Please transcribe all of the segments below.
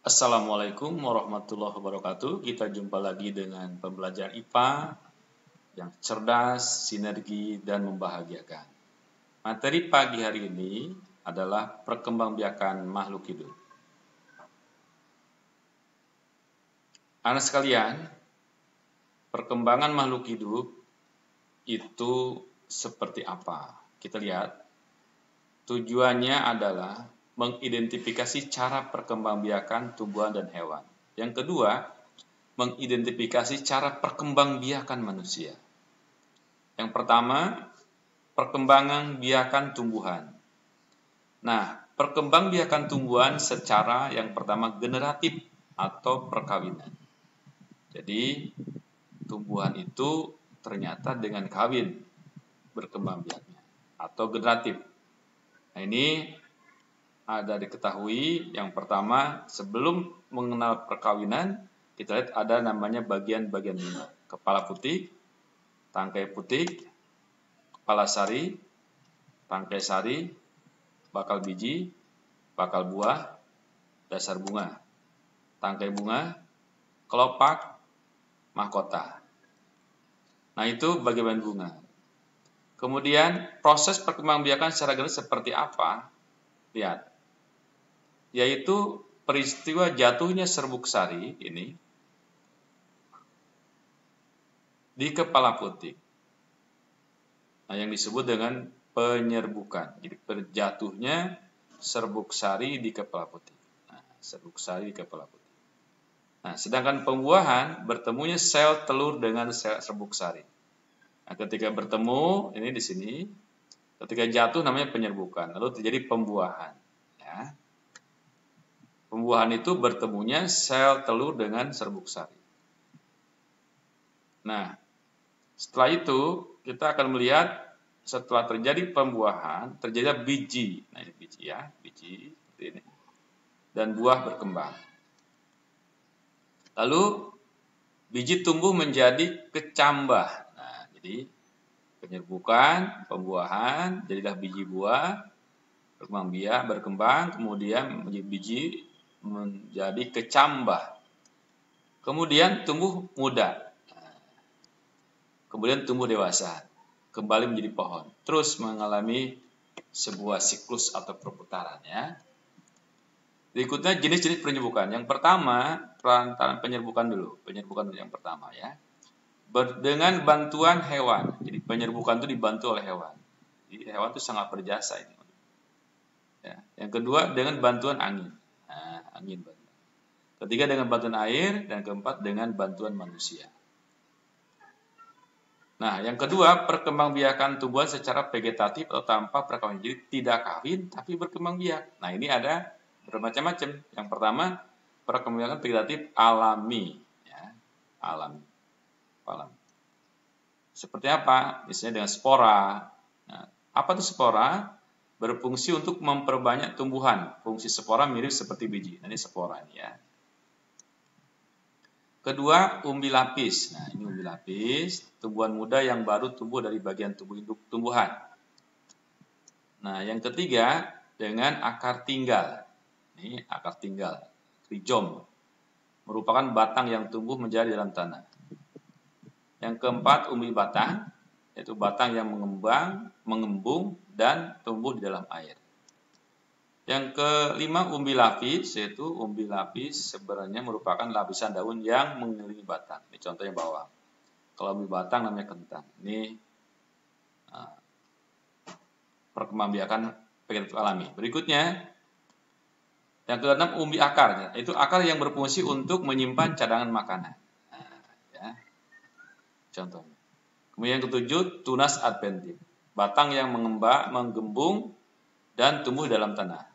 Assalamualaikum warahmatullahi wabarakatuh. Kita jumpa lagi dengan pembelajaran IPA yang cerdas, sinergi, dan membahagiakan. Materi pagi hari ini adalah perkembangbiakan makhluk hidup. Anak sekalian, perkembangan makhluk hidup itu seperti apa? Kita lihat. Tujuannya adalah mengidentifikasi cara perkembangbiakan tumbuhan dan hewan. Yang kedua, mengidentifikasi cara perkembangbiakan manusia. Yang pertama, perkembangan biakan tumbuhan. Nah, perkembangbiakan tumbuhan secara yang pertama generatif atau perkawinan. Jadi, tumbuhan itu ternyata dengan kawin berkembang biaknya atau generatif. Nah, ini ada diketahui yang pertama sebelum mengenal perkawinan kita lihat ada namanya bagian-bagian bunga. Kepala putih, tangkai putih, kepala sari, tangkai sari, bakal biji, bakal buah, dasar bunga, tangkai bunga, kelopak, mahkota. Nah, itu bagian bunga. Kemudian proses perkembangbiakan secara garis seperti apa? Lihat. Yaitu peristiwa jatuhnya serbuk sari ini di kepala putih. Nah, yang disebut dengan penyerbukan. Jadi terjatuhnya serbuk sari di kepala putih. Nah, serbuk sari di kepala putih. Nah, sedangkan pembuahan bertemunya sel telur dengan sel serbuk sari. Nah, ketika bertemu ini di sini, ketika jatuh namanya penyerbukan. Lalu terjadi pembuahan. Ya. Pembuahan itu bertemunya sel telur dengan serbuk sari. Nah, setelah itu kita akan melihat setelah terjadi pembuahan, terjadi biji. Nah, ini biji ya, biji seperti ini. Dan buah berkembang. Lalu biji tumbuh menjadi kecambah. Nah, jadi penyerbukan, pembuahan, jadilah biji buah, berkembang, kemudian menjadi biji menjadi kecambah. Kemudian tumbuh muda. Kemudian tumbuh dewasa, kembali menjadi pohon. Terus mengalami sebuah siklus atau perputaran ya. Berikutnya jenis-jenis penyerbukan. Yang pertama, perantaraan penyerbukan dulu. Penyerbukan dulu yang pertama ya. Dengan bantuan hewan. Jadi penyerbukan itu dibantu oleh hewan. Jadi hewan itu sangat berjasa ini. Ya. Yang kedua dengan bantuan angin. Nah, angin. Ketiga dengan bantuan air dan keempat dengan bantuan manusia. Nah, yang kedua perkembangbiakan tumbuhan secara vegetatif atau tanpa perkawinan. Jadi tidak kawin tapi berkembang biak. Nah, ini ada bermacam-macam. Yang pertama perkembangbiakan vegetatif alami, ya, alami. Seperti apa? Misalnya dengan spora. Nah, apa itu spora? Berfungsi untuk memperbanyak tumbuhan. Fungsi spora mirip seperti biji. Nah, ini spora ini ya. Kedua, umbi lapis. Nah, ini umbi lapis, tumbuhan muda yang baru tumbuh dari bagian tubuh induk tumbuhan. Nah, yang ketiga, dengan akar tinggal. Ini akar tinggal, rizom. Merupakan batang yang tumbuh menjadi dalam tanah. Yang keempat, umbi batang, yaitu batang yang mengembung, dan tumbuh di dalam air. Yang kelima, umbi lapis, yaitu umbi lapis sebenarnya merupakan lapisan daun yang mengelilingi batang. Ini contohnya bawang. Kalau umbi batang namanya kentang. Ini perkembangbiakan vegetatif alami. Berikutnya, yang keenam, umbi akar. Itu akar yang berfungsi untuk menyimpan cadangan makanan. Nah, ya. Contohnya. Kemudian yang ketujuh, tunas adventif. Batang yang menggembung dan tumbuh dalam tanah.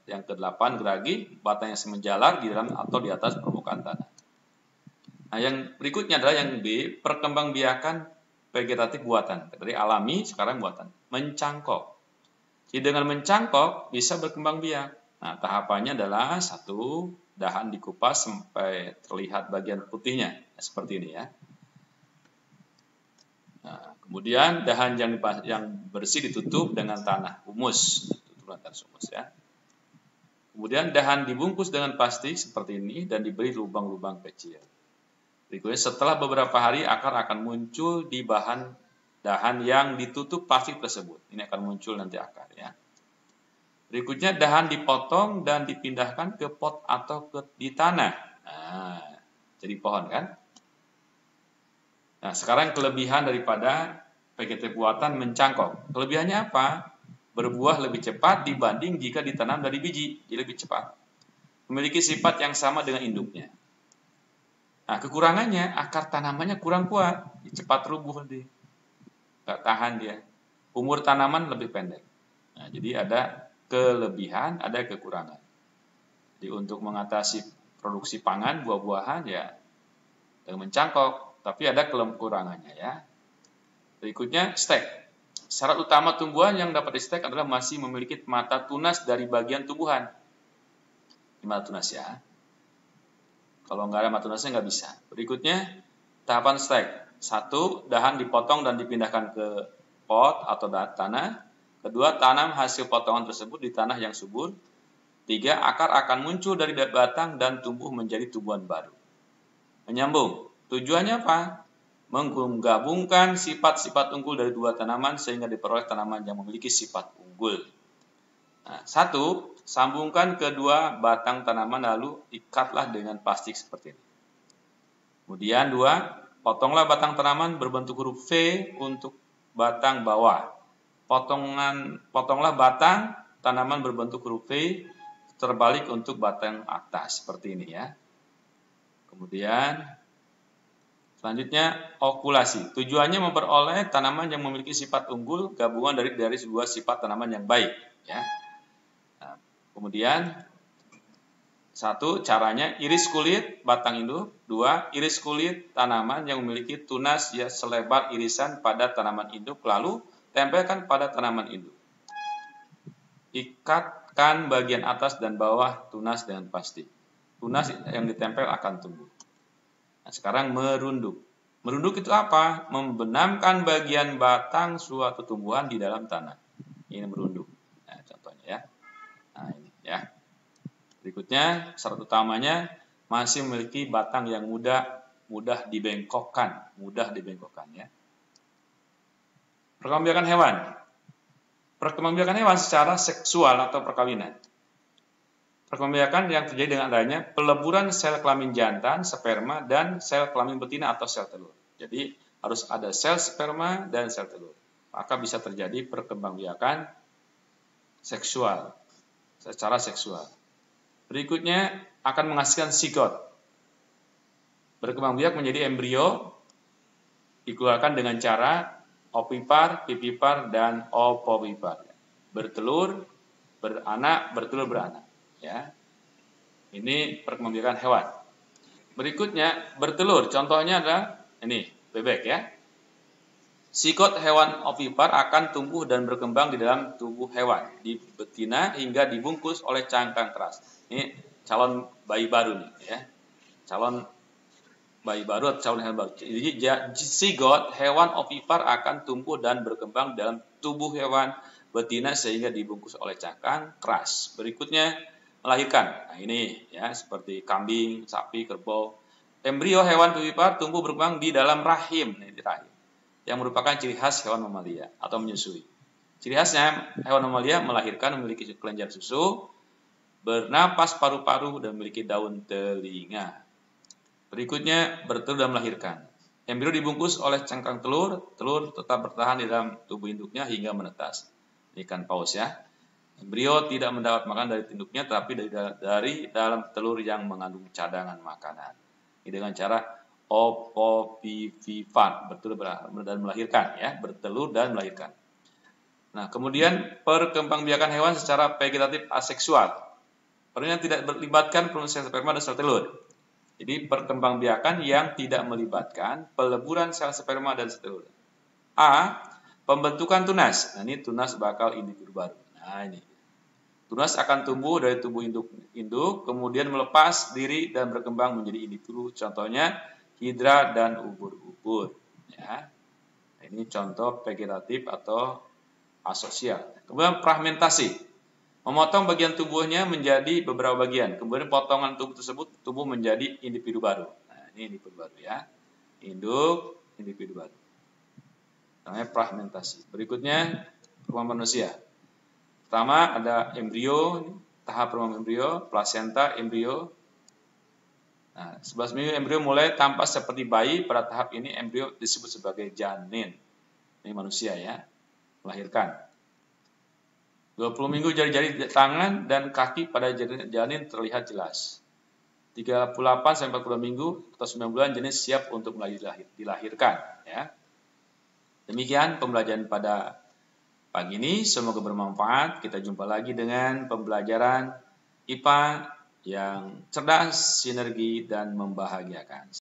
Yang kedelapan, geragi, batang yang semenjalar di dalam atau di atas permukaan tanah. Nah, yang berikutnya adalah yang B, perkembangbiakan vegetatif buatan. Dari alami, sekarang buatan. Mencangkok. Jadi dengan mencangkok bisa berkembang biak. Nah, tahapannya adalah satu, dahan dikupas sampai terlihat bagian putihnya. Seperti ini ya. Nah, kemudian dahan yang bersih ditutup dengan tanah humus, tutup dengan tanah humus ya. Kemudian dahan dibungkus dengan plastik seperti ini dan diberi lubang-lubang kecil. Berikutnya setelah beberapa hari akar akan muncul di dahan yang ditutup plastik tersebut. Ini akan muncul nanti akar ya. Berikutnya dahan dipotong dan dipindahkan ke pot atau di tanah. Nah, jadi pohon kan? Nah, sekarang kelebihan daripada PGT buatan mencangkok. Kelebihannya apa? Berbuah lebih cepat dibanding jika ditanam dari biji, jadi lebih cepat. Memiliki sifat yang sama dengan induknya. Nah, kekurangannya akar tanamannya kurang kuat, cepat rubuh nanti. Nggak tahan dia. Umur tanaman lebih pendek. Nah, jadi ada kelebihan, ada kekurangan. Jadi untuk mengatasi produksi pangan, buah-buahan ya dengan mencangkok, tapi ada kekurangannya ya. Berikutnya stek. Syarat utama tumbuhan yang dapat di-stek adalah masih memiliki mata tunas dari bagian tumbuhan. Ini mata tunas ya. Kalau nggak ada mata tunasnya nggak bisa. Berikutnya tahapan stek. 1. Dahan dipotong dan dipindahkan ke pot atau tanah. 2. Tanam hasil potongan tersebut di tanah yang subur. 3. Akar akan muncul dari batang dan tumbuh menjadi tumbuhan baru. Menyambung. Tujuannya apa? Menggabungkan sifat-sifat unggul dari dua tanaman sehingga diperoleh tanaman yang memiliki sifat unggul. Nah, 1. Sambungkan kedua batang tanaman lalu ikatlah dengan plastik seperti ini. Kemudian 2. Potonglah batang tanaman berbentuk huruf V untuk batang bawah. Potonglah batang tanaman berbentuk huruf V terbalik untuk batang atas seperti ini ya. Kemudian selanjutnya okulasi. Tujuannya memperoleh tanaman yang memiliki sifat unggul gabungan dari sebuah sifat tanaman yang baik ya. Nah, kemudian 1. Caranya iris kulit batang induk. 2. Iris kulit tanaman yang memiliki tunas ya selebar irisan pada tanaman induk lalu tempelkan pada tanaman induk. Ikatkan bagian atas dan bawah tunas dengan plastik. Tunas yang ditempel akan tumbuh. Nah, sekarang merunduk. Merunduk itu apa? Membenamkan bagian batang suatu tumbuhan di dalam tanah. Ini merunduk. Nah, contohnya ya. Nah, ini ya. Berikutnya, syarat utamanya masih memiliki batang yang mudah dibengkokkan, ya. Perkembangbiakan hewan. Perkembangbiakan hewan secara seksual atau perkawinan. Perkembangbiakan yang terjadi dengan adanya peleburan sel kelamin jantan, sperma, dan sel kelamin betina atau sel telur. Jadi harus ada sel sperma dan sel telur. Maka bisa terjadi perkembangbiakan seksual, secara seksual. Berikutnya akan menghasilkan zigot. Berkembang biak menjadi embrio, dikeluarkan dengan cara ovipar, vivipar, dan opovipar. Bertelur, beranak, bertelur, beranak. Ya, ini perkembangbiakan hewan. Berikutnya bertelur, contohnya adalah ini bebek ya. Zigot hewan ovipar akan tumbuh dan berkembang di dalam tubuh hewan, di betina hingga dibungkus oleh cangkang keras. Ini calon bayi baru nih ya, calon bayi baru atau calon hewan baru. Jadi zigot hewan ovipar akan tumbuh dan berkembang dalam tubuh hewan betina sehingga dibungkus oleh cangkang keras. Berikutnya melahirkan. Nah, ini ya seperti kambing, sapi, kerbau. Embrio hewan ovipar tumbuh berkembang di dalam rahim, di rahim, yang merupakan ciri khas hewan mamalia atau menyusui. Ciri khasnya hewan mamalia melahirkan, memiliki kelenjar susu, bernapas paru-paru, dan memiliki daun telinga. Berikutnya bertelur dan melahirkan. Embrio dibungkus oleh cangkang telur, telur tetap bertahan di dalam tubuh induknya hingga menetas. Ikan paus ya. Embrio tidak mendapat makan dari induknya, tapi dari dalam telur yang mengandung cadangan makanan. Ini dengan cara opovivipar, bertelur dan melahirkan ya, bertelur dan melahirkan. Nah, kemudian perkembangbiakan hewan secara vegetatif aseksual. Pertanyaan tidak melibatkan produksi sperma dan sel telur. Jadi perkembangbiakan yang tidak melibatkan peleburan sel sperma dan sel telur. A. Pembentukan tunas. Nah, ini tunas bakal individu baru. Nah, ini. Tunas akan tumbuh dari tubuh induk, kemudian melepas diri dan berkembang menjadi individu. Contohnya hidra dan ubur-ubur. Ya. Ini contoh vegetatif atau asosial. Kemudian fragmentasi. Memotong bagian tubuhnya menjadi beberapa bagian. Kemudian potongan tubuh tersebut tumbuh menjadi individu baru. Nah, ini individu baru ya. Induk, individu baru. Namanya fragmentasi. Berikutnya perkembangan manusia. Pertama ada embrio, tahap perkembangan embrio, plasenta embrio. Nah, 11 minggu embrio mulai tampak seperti bayi. Pada tahap ini embrio disebut sebagai janin. Ini manusia ya, melahirkan. 20 minggu jari-jari tangan dan kaki pada janin terlihat jelas. 38 sampai 40 minggu atau 9 bulan janin siap untuk mulai dilahirkan ya. Demikian pembelajaran pada pagi ini, semoga bermanfaat. Kita jumpa lagi dengan pembelajaran IPA yang cerdas, sinergi dan membahagiakan.